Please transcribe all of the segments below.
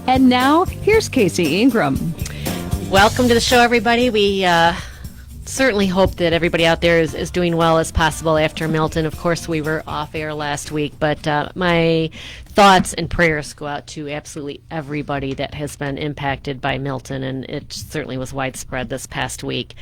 And now, here's Casey Ingram. Welcome to the show, everybody. We certainly hope that everybody out there is doing well as possible after Milton. Of course, we were off air last week, but my thoughts and prayers go out to absolutely everybody that has been impacted by Milton, and it certainly was widespread this past week.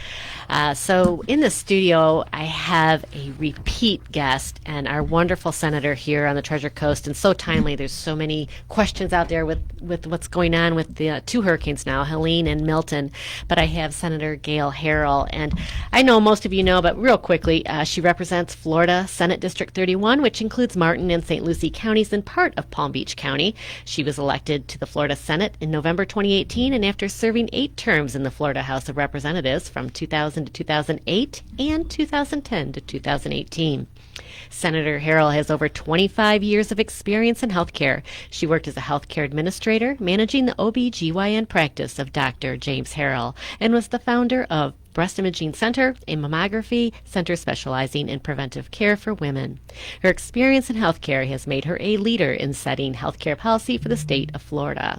So in the studio, I have a repeat guest and our wonderful senator here on the Treasure Coast, and so timely. There's so many questions out there with what's going on with the two hurricanes now, Helene and Milton, but I have Senator Gayle Harrell, and I know most of you know, but real quickly, she represents Florida Senate District 31, which includes Martin and St. Lucie counties and part of Palm Beach County. She was elected to the Florida Senate in November 2018, and after serving 8 terms in the Florida House of Representatives from 2000 to 2008 and 2010 to 2018. Senator Harrell has over 25 years of experience in healthcare. She worked as a healthcare administrator, managing the OB/GYN practice of Dr. James Harrell, and was the founder of Breast Imaging Center, a mammography center specializing in preventive care for women. Her experience in healthcare has made her a leader in setting healthcare policy for the state of Florida.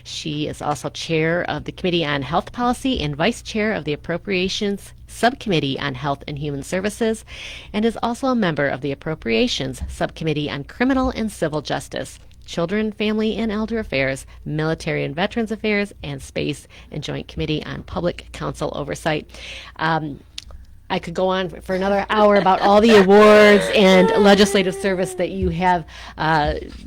She is also chair of the Committee on Health Policy and vice chair of the Appropriations Subcommittee on Health and Human Services, and is also a member of the Appropriations Subcommittee on Criminal and Civil Justice, Children, Family, and Elder Affairs, Military and Veterans Affairs, and Space and Joint Committee on Public Council Oversight. I could go on for another hour about all the awards and legislative service that you have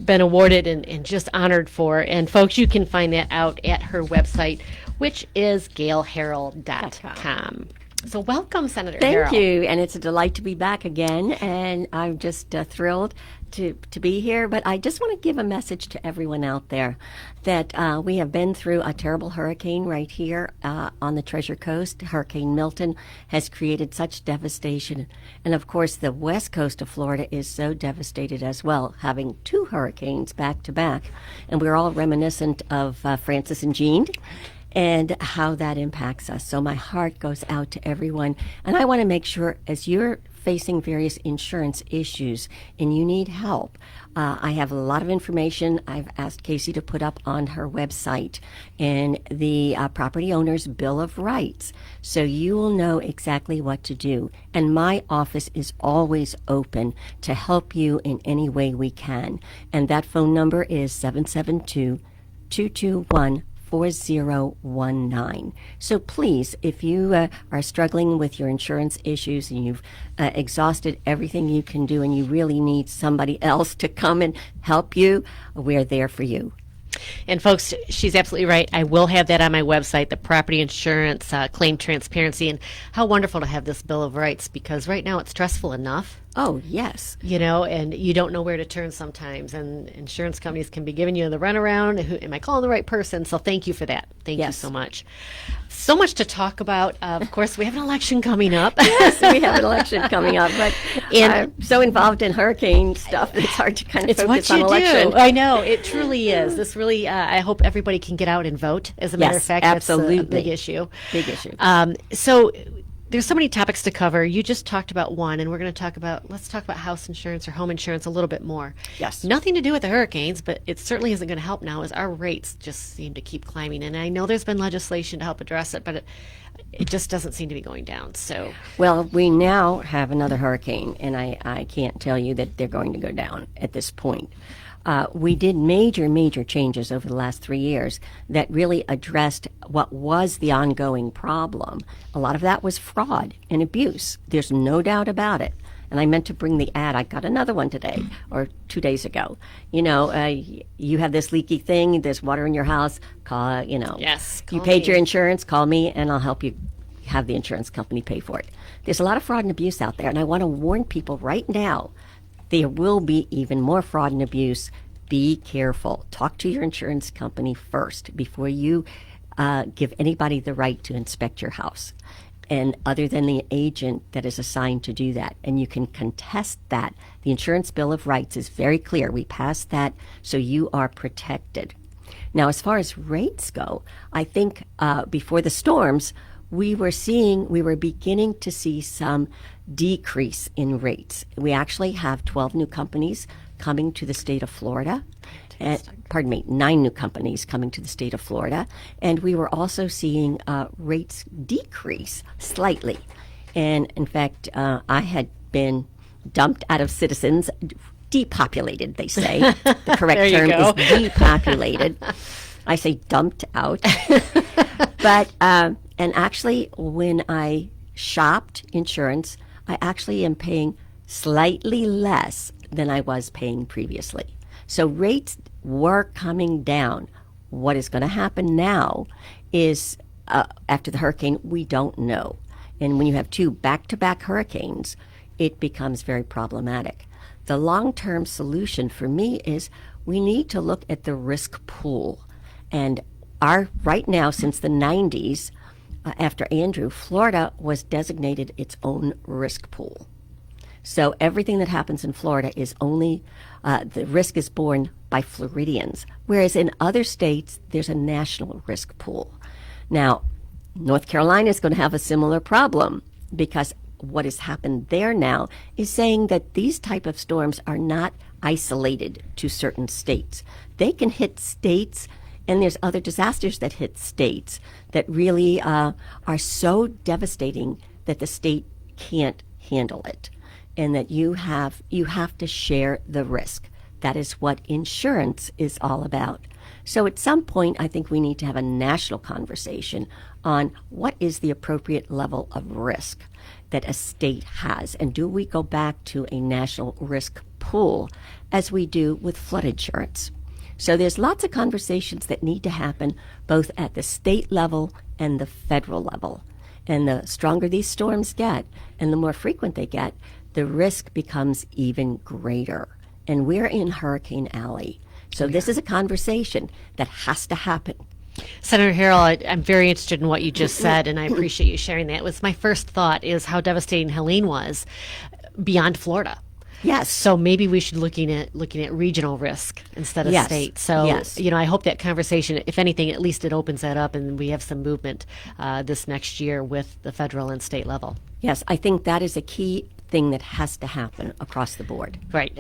been awarded and just honored for. And folks, you can find that out at her website, which is GayleHarrell.com. So welcome, Senator Harrell. Thank you, and it's a delight to be back again, and I'm just thrilled to be here. But I just want to give a message to everyone out there that we have been through a terrible hurricane right here on the Treasure Coast. Hurricane Milton has created such devastation, and of course the west coast of Florida is so devastated as well, having 2 hurricanes back to back, and we're all reminiscent of Francis and Jean and how that impacts us. So my heart goes out to everyone. And I want to make sure, as you're facing various insurance issues and you need help, I have a lot of information I've asked Casey to put up on her website and the Property Owner's Bill of Rights, so you will know exactly what to do. And my office is always open to help you in any way we can. And that phone number is 772-221-4019. So please, if you are struggling with your insurance issues and you've exhausted everything you can do and you really need somebody else to come and help you, we're there for you. And folks, she's absolutely right. I will have that on my website, the property insurance claim transparency, and how wonderful to have this Bill of Rights, because right now it's stressful enough. Oh, yes. You know, and you don't know where to turn sometimes, and insurance companies can be giving you the runaround. Am I calling the right person? So thank you for that. Thank you so much. So much to talk about. Of course, we have an election coming up. Yes, we have an election coming up, but I'm so involved in hurricane stuff that it's hard to kind of focus on election. Do. I know, it truly is. This really, I hope everybody can get out and vote. As a matter of fact, absolutely. That's a big issue. Big issue. So there's so many topics to cover. You just talked about one, and let's talk about house insurance or home insurance a little bit more. Yes. Nothing to do with the hurricanes, but it certainly isn't going to help now as our rates just seem to keep climbing. And I know there's been legislation to help address it, but it just doesn't seem to be going down. So, well, we now have another hurricane, and I can't tell you that they're going to go down at this point. We did major changes over the last 3 years that really addressed what was the ongoing problem. A lot of that was fraud and abuse. There's no doubt about it. And I meant to bring the ad. I got another one today or 2 days ago. You know, you have this leaky thing, there's water in your house, call, Yes, you paid your insurance, call me and I'll help you have the insurance company pay for it. There's a lot of fraud and abuse out there, and I want to warn people right now, there will be even more fraud and abuse. Be careful. Talk to your insurance company first before you give anybody the right to inspect your house, and other than the agent that is assigned to do that. And you can contest that. The Insurance Bill of Rights is very clear. We passed that, so you are protected. Now, as far as rates go, I think before the storms, we were beginning to see some decrease in rates. We actually have 12 new companies coming to the state of Florida. pardon me, 9 new companies coming to the state of Florida. And we were also seeing rates decrease slightly. And in fact, I had been dumped out of Citizens, depopulated, they say. The correct term is depopulated. I say dumped out. But, and actually, when I shopped insurance, I actually am paying slightly less than I was paying previously. So rates were coming down. What is going to happen now is after the hurricane, we don't know. And when you have 2 back-to-back hurricanes, it becomes very problematic. The long-term solution for me is we need to look at the risk pool. And right now, since the 90s, after Andrew, Florida was designated its own risk pool. So everything that happens in Florida is only, the risk is borne by Floridians, whereas in other states, there's a national risk pool. Now, North Carolina is going to have a similar problem because what has happened there now is saying that these type of storms are not isolated to certain states. They can hit states, and there's other disasters that hit states that really are so devastating that the state can't handle it, and that you have to share the risk. That is what insurance is all about. So at some point, I think we need to have a national conversation on what is the appropriate level of risk that a state has, and do we go back to a national risk pool as we do with flood insurance? So there's lots of conversations that need to happen both at the state level and the federal level. And the stronger these storms get and the more frequent they get, the risk becomes even greater. And we're in Hurricane Alley. So this is a conversation that has to happen. Senator Harrell, I'm very interested in what you just said, and I appreciate you sharing that. It was my first thought is how devastating Helene was beyond Florida. Yes. So maybe we should looking at regional risk instead of state. So I hope that conversation, if anything, at least it opens that up, and we have some movement this next year with the federal and state level. Yes, I think that is a key thing that has to happen across the board. Right,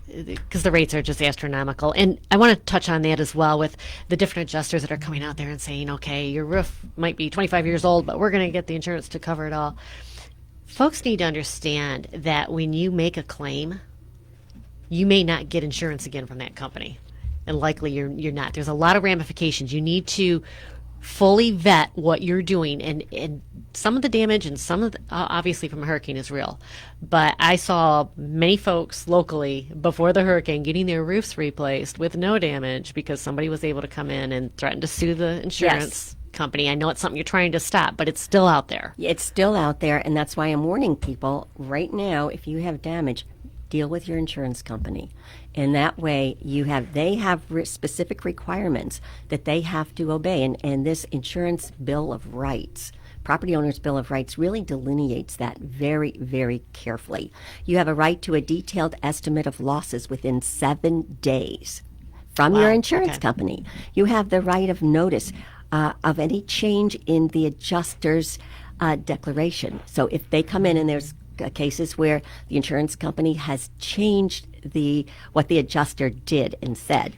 because the rates are just astronomical. And I want to touch on that as well with the different adjusters that are coming out there and saying, okay, your roof might be 25 years old, but we're going to get the insurance to cover it all. Folks need to understand that when you make a claim, you may not get insurance again from that company. And likely you're not. There's a lot of ramifications. You need to fully vet what you're doing, and some of the damage and some of the, obviously from a hurricane is real, but I saw many folks locally before the hurricane getting their roofs replaced with no damage because somebody was able to come in and threaten to sue the insurance company. I know it's something you're trying to stop, but it's still out there. It's still out there, and that's why I'm warning people right now, if you have damage, deal with your insurance company. And that way they have specific requirements that they have to obey. And this insurance bill of rights, property owner's bill of rights, really delineates that very, very carefully. You have a right to a detailed estimate of losses within 7 days from your insurance company. You have the right of notice of any change in the adjuster's declaration. So if they come in and there's cases where the insurance company has changed what the adjuster did and said,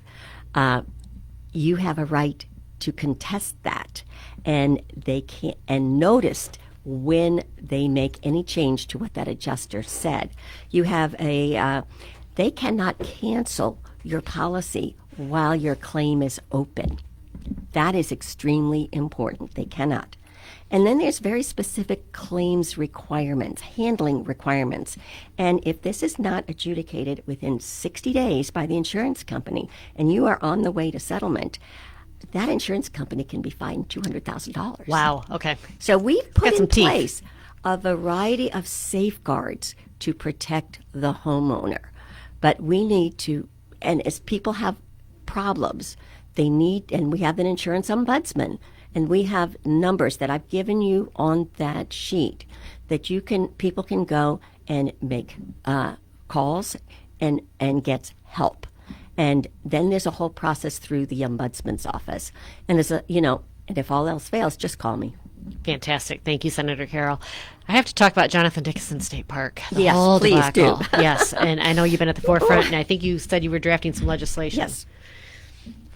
you have a right to contest that, and they can't and noticed when they make any change to what that adjuster said. You have they cannot cancel your policy while your claim is open. That is extremely important. They cannot. And then there's very specific claims requirements, handling requirements. And if this is not adjudicated within 60 days by the insurance company and you are on the way to settlement, that insurance company can be fined $200,000. Wow. Okay. So we've put in place a variety of safeguards to protect the homeowner. But we need to, and as people have problems, and we have an insurance ombudsman, and we have numbers that I've given you on that sheet that people can go and make calls and get help. And then there's a whole process through the ombudsman's office. And and if all else fails, just call me. Fantastic. Thank you, Senator Harrell. I have to talk about Jonathan Dickinson State Park. Yes, please do. Yes, and I know you've been at the forefront, and I think you said you were drafting some legislation. Yes.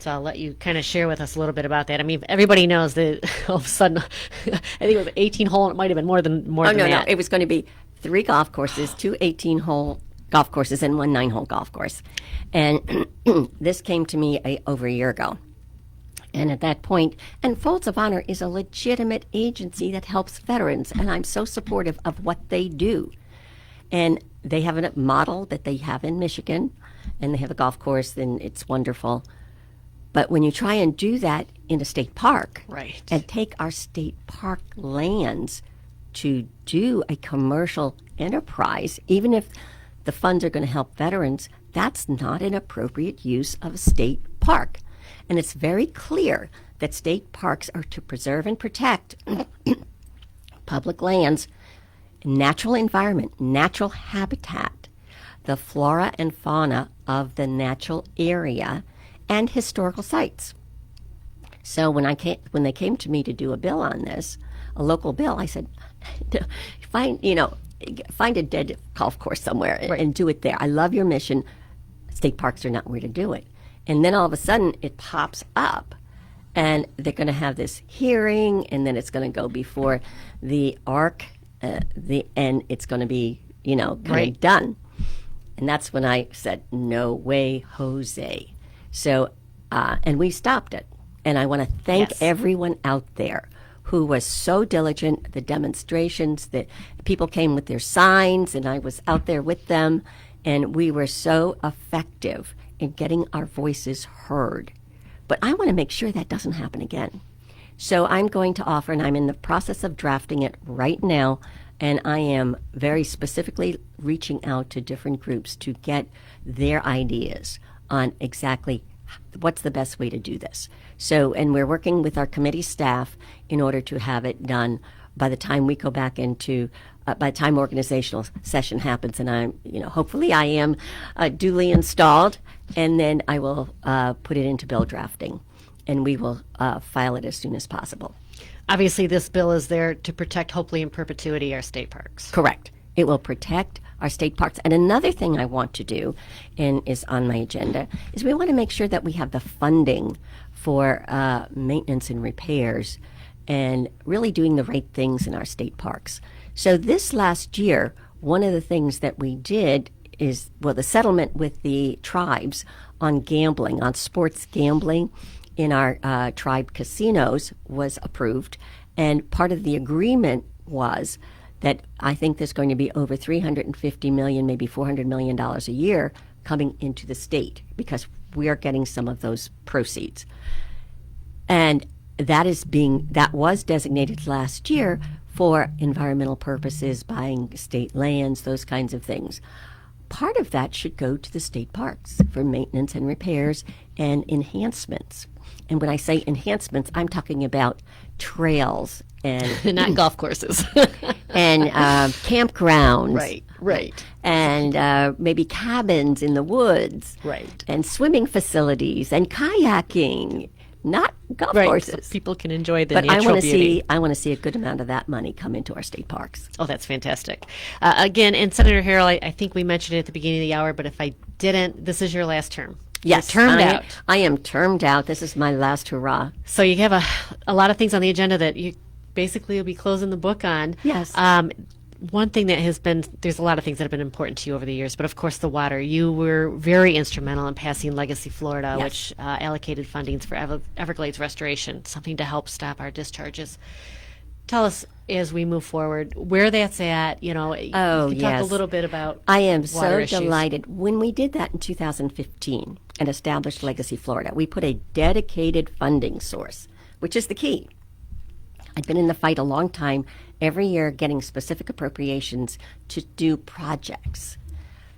So I'll let you kind of share with us a little bit about that. I mean, everybody knows that all of a sudden, I think it was 18 hole, and it might have been more than Oh, no, that. no. It was going to be 3 golf courses, 2 18-hole golf courses, and 1 9-hole golf course. And this came to me over a year ago. And at that point, and Folds of Honor is a legitimate agency that helps veterans, and I'm so supportive of what they do. And they have a model that they have in Michigan, and they have a golf course, and it's wonderful. But when you try and do that in a state park, Right. and take our state park lands to do a commercial enterprise, even if the funds are going to help veterans, that's not an appropriate use of a state park. And it's very clear that state parks are to preserve and protect public lands, natural environment, natural habitat, the flora and fauna of the natural area, and historical sites. So when they came to me to do a bill on this, a local bill, I said, find a dead golf course somewhere and do it there. I love your mission. State parks are not where to do it. And then all of a sudden it pops up, and they're going to have this hearing, and then it's going to go before the ARC, and it's going to be, kind of done. And that's when I said, no way, Jose. So, and we stopped it. And I want to thank everyone out there who was so diligent, the demonstrations, the people came with their signs, and I was out there with them, and we were so effective in getting our voices heard. But I want to make sure that doesn't happen again. So I'm going to offer, and I'm in the process of drafting it right now, and I am very specifically reaching out to different groups to get their ideas on exactly what's the best way to do this. So, and we're working with our committee staff in order to have it done by the time we go back into, by the time organizational session happens, and I'm, hopefully I am duly installed, and then I will put it into bill drafting, and we will file it as soon as possible. Obviously, this bill is there to protect, hopefully in perpetuity, our state parks. Correct. It will protect our state parks. And another thing I want to do, and is on my agenda, is we want to make sure that we have the funding for maintenance and repairs and really doing the right things in our state parks. So this last year, one of the things that we did is, the settlement with the tribes on gambling, on sports gambling in our tribe casinos was approved. And part of the agreement was that I think there's going to be over $350 million, maybe $400 million a year coming into the state because we are getting some of those proceeds. And that was designated last year for environmental purposes, buying state lands, those kinds of things. Part of that should go to the state parks for maintenance and repairs and enhancements. And when I say enhancements, I'm talking about trails and Not golf courses. and campgrounds. Right. And maybe cabins in the woods. Right. And swimming facilities and kayaking, not golf So courses. people can enjoy the But I natural want to beauty. I want to see a good amount of that money come into our state parks. Oh, that's fantastic. Again, and Senator Harrell, I think we mentioned it at the beginning of the hour, but if I didn't, this is your last term. Yes, You're termed out. I am termed out. This is my last hurrah. So you have a lot of things on the agenda that you basically will be closing the book on. Yes. One thing that has been, there's a lot of things that have been important to you over the years, but of course the water. You were very instrumental in passing Legacy Florida, Yes. which allocated fundings for Everglades restoration, something to help stop our discharges. Tell us, as we move forward, where that's at. You can talk a yes. little bit about I am water so issues. delighted. When we did that in 2015 and established Legacy Florida, we put a dedicated funding source, which is the key. I'd been in the fight a long time, every year getting specific appropriations to do projects.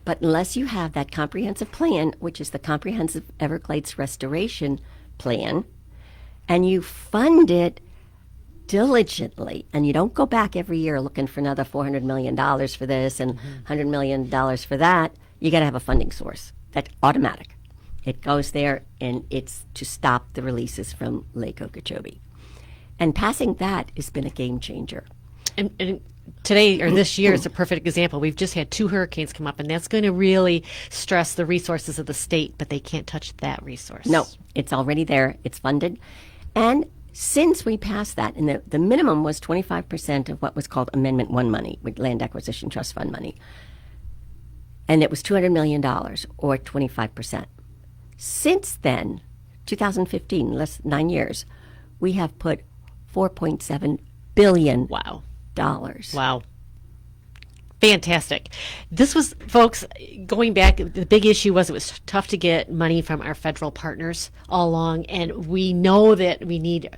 But unless you have that comprehensive plan, which is the Comprehensive Everglades Restoration Plan, and you fund it diligently, and you don't go back every year looking for another $400 million for this and $100 million for that, you got to have a funding source. That's automatic. It goes there, and it's to stop the releases from Lake Okeechobee. And passing that has been a game changer. And today or this year is a perfect example. We've just had 2 hurricanes come up, and that's going to really stress the resources of the state, but they can't touch that resource. No, it's already there. It's funded. And since we passed that, and the minimum was 25% of what was called Amendment 1 money, with Land Acquisition Trust Fund money, and it was $200 million, or 25%. Since then, 2015, less than 9 years, we have put $4.7 billion. Wow. Dollars. Wow. Fantastic. This was, folks, going back, the big issue was it was tough to get money from our federal partners all along, and we know that we need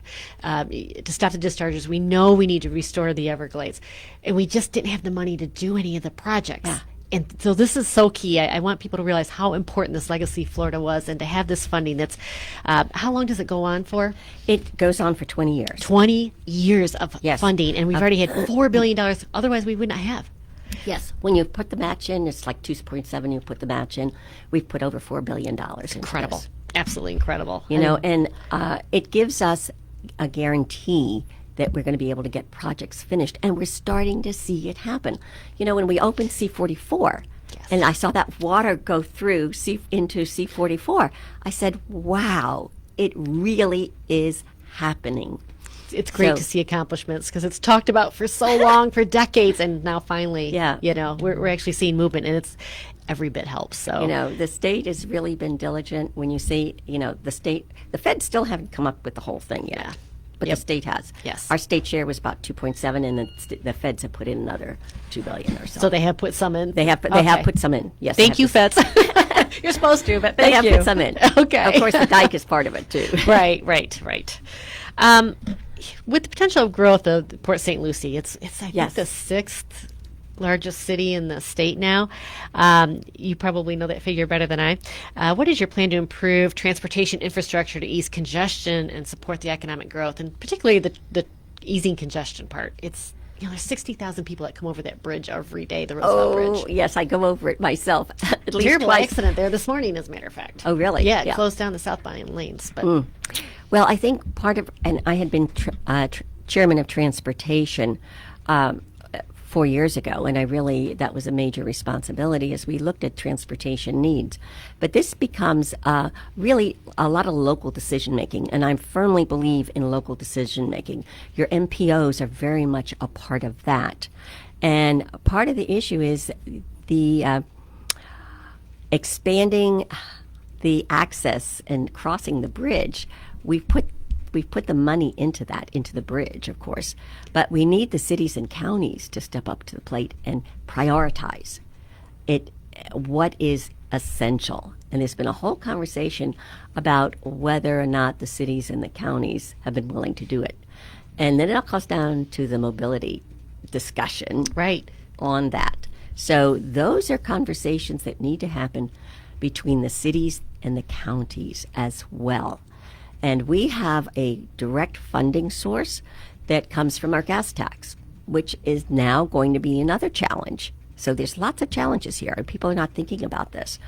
to stop the discharges. We know we need to restore the Everglades, and we just didn't have the money to do any of the projects. Yeah. And so this is so key. I want people to realize how important this Legacy Florida was, and to have this funding that's, how long does it go on for? It goes on for 20 years. 20 years of Yes. funding, and we've already had $4 billion. Otherwise, we would not have. Yes. When you put the match in, it's like 2.7, you put the match in. We've put over $4 billion into Incredible. this. Absolutely incredible. You know, and it gives us a guarantee that we're going to be able to get projects finished, and we're starting to see it happen. You know, when we opened C44, and I saw that water go through into C44, I said, wow, it really is happening. It's great to see accomplishments, because it's talked about for so long, for decades, and now finally, you know, we're actually seeing movement, and it's every bit helps. So, you know, the state has really been diligent. When you see, you know, the feds still haven't come up with the whole thing yet. Yeah. But the state has. Yes. Our state share was about 2.7, and the feds have put in another $2 billion or so. So they have put some in. They have put some in. Yes. Thank you, feds. You're supposed to, but They thank have you. put some in. Okay. Of course, the dike is part of it too. Right. With the potential of growth of Port St. Lucie, it's I think Yes. the 6th largest city in the state now. You probably know that figure better than I. What is your plan to improve transportation infrastructure to ease congestion and support the economic growth, and particularly the easing congestion part? It's, you know, there's 60,000 people that come over that bridge every day, the Roosevelt Oh, Bridge. yes, I go over it myself at least Terrible twice. accident there this morning, as a matter of fact. Oh, really? Yeah, it Yeah. closed down the southbound lanes. But Well, I think part of, and I had been chairman of transportation 4 years ago, and that was a major responsibility as we looked at transportation needs. But this becomes really a lot of local decision making, and I firmly believe in local decision making. Your MPOs are very much a part of that. And part of the issue is the expanding the access and crossing the bridge. We've put the money into the bridge, of course, but we need the cities and counties to step up to the plate and prioritize what is essential. And there's been a whole conversation about whether or not the cities and the counties have been willing to do it. And then it all comes down to the mobility discussion on that. So those are conversations that need to happen between the cities and the counties as well. And we have a direct funding source that comes from our gas tax, which is now going to be another challenge. So there's lots of challenges here, and people are not thinking about this.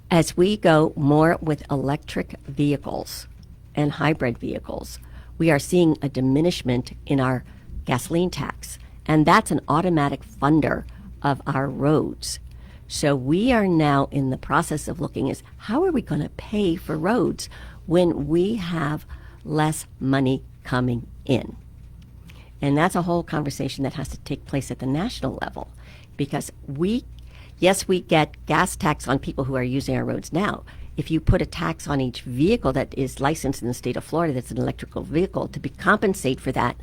As we go more with electric vehicles and hybrid vehicles, we are seeing a diminishment in our gasoline tax, and that's an automatic funder of our roads. So we are now in the process of looking as how are we going to pay for roads when we have less money coming in. And that's a whole conversation that has to take place at the national level, because we get gas tax on people who are using our roads now. If you put a tax on each vehicle that is licensed in the state of Florida that's an electrical vehicle to compensate for that,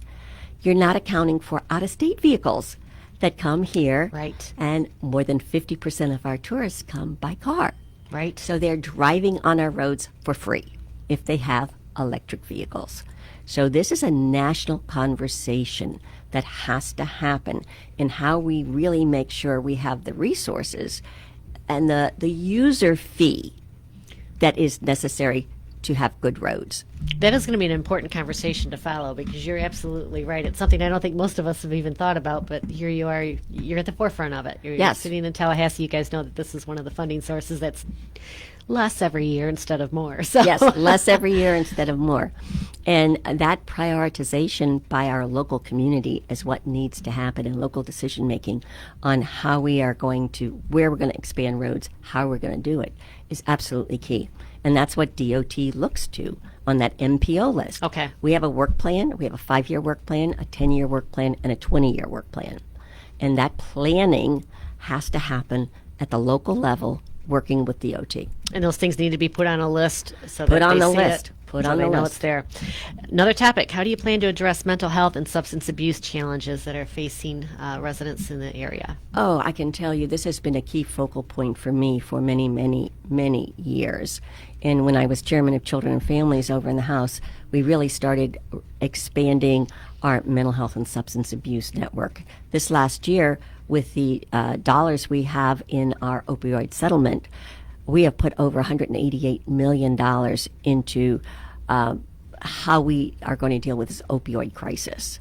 you're not accounting for out-of-state vehicles that come here. Right. And more than 50% of our tourists come by car. Right. So they're driving on our roads for free if they have electric vehicles. So this is a national conversation that has to happen in how we really make sure we have the resources and the user fee that is necessary to have good roads. That is going to be an important conversation to follow, because you're absolutely right. It's something I don't think most of us have even thought about, but here you are, you're at the forefront of it. You're Yes. sitting in Tallahassee. You guys know that this is one of the funding sources that's less every year instead of more. So Yes, less every year instead of more. And that prioritization by our local community is what needs to happen in local decision making on how we are going to, where we're going to expand roads, how we're going to do it is absolutely key. And that's what DOT looks to on that MPO list. Okay. We have a work plan. We have a 5-year work plan, a 10-year work plan, and a 20-year work plan. And that planning has to happen at the local level, working with DOT. and those things need to be put on a list so Put that on they the see list. it, Put so on they the know list. it's there. Another topic: how do you plan to address mental health and substance abuse challenges that are facing residents in the area? Oh, I can tell you this has been a key focal point for me for many, many, many years. And when I was chairman of Children and Families over in the House, we really started expanding our mental health and substance abuse network. This last year, with the dollars we have in our opioid settlement, we have put over $188 million into how we are going to deal with this opioid crisis.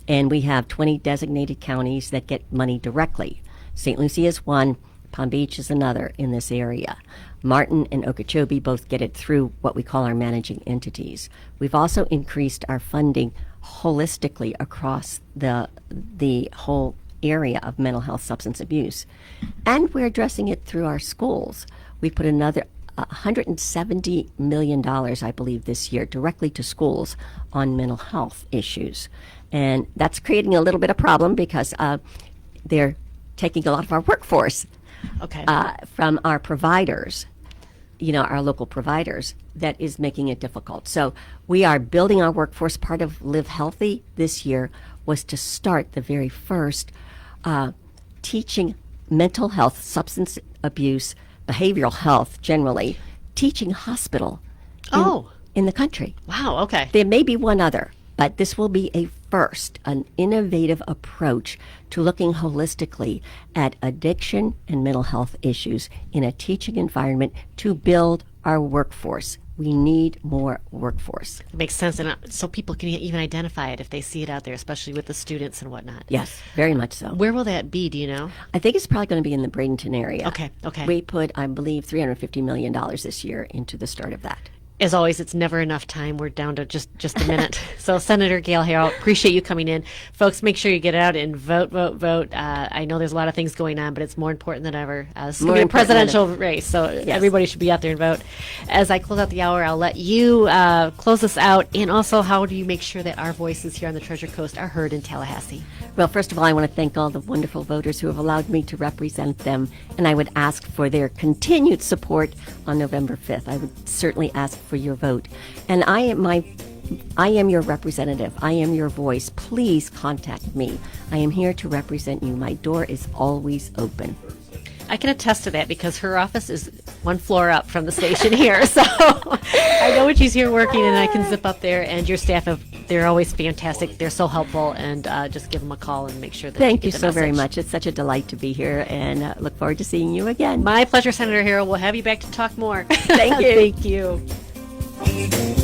And we have 20 designated counties that get money directly. St. Lucie is one, Palm Beach is another in this area. Martin and Okeechobee both get it through what we call our managing entities. We've also increased our funding holistically across the whole area of mental health substance abuse. And we're addressing it through our schools. We put another $170 million, I believe, this year directly to schools on mental health issues. And that's creating a little bit of problem because they're taking a lot of our workforce Okay. from our providers, our local providers, that is making it difficult. So we are building our workforce. Part of Live Healthy this year was to start the very first teaching mental health, substance abuse, behavioral health generally, teaching hospital in the country. Wow. Okay. There may be one other, but this will be a first, an innovative approach to looking holistically at addiction and mental health issues in a teaching environment to build our workforce. We need more workforce. It makes sense, and so people can even identify it if they see it out there, especially with the students and whatnot. Yes, very much so. Where will that be? Do you know? I think it's probably going to be in the Bradenton area. Okay. We put, I believe, $350 million this year into the start of that. As always, it's never enough time. We're down to just a minute. So, Senator Gayle Harrell, appreciate you coming in. Folks, make sure you get out and vote, vote, vote. I know there's a lot of things going on, but it's more important than ever. This is going to be a presidential race, so everybody should be out there and vote. As I close out the hour, I'll let you close us out. And also, how do you make sure that our voices here on the Treasure Coast are heard in Tallahassee? Well, first of all, I want to thank all the wonderful voters who have allowed me to represent them, and I would ask for their continued support on November 5th. I would certainly ask for your vote. And I am your representative. I am your voice. Please contact me. I am here to represent you. My door is always open. I can attest to that because her office is one floor up from the station here. So I know when she's here working, and I can zip up there. And your staff, they're always fantastic. They're so helpful, and just give them a call and make sure that Thank you get the so very message. much. It's such a delight to be here, and look forward to seeing you again. My pleasure, Senator Harrell. We'll have you back to talk more. Thank you. Thank you.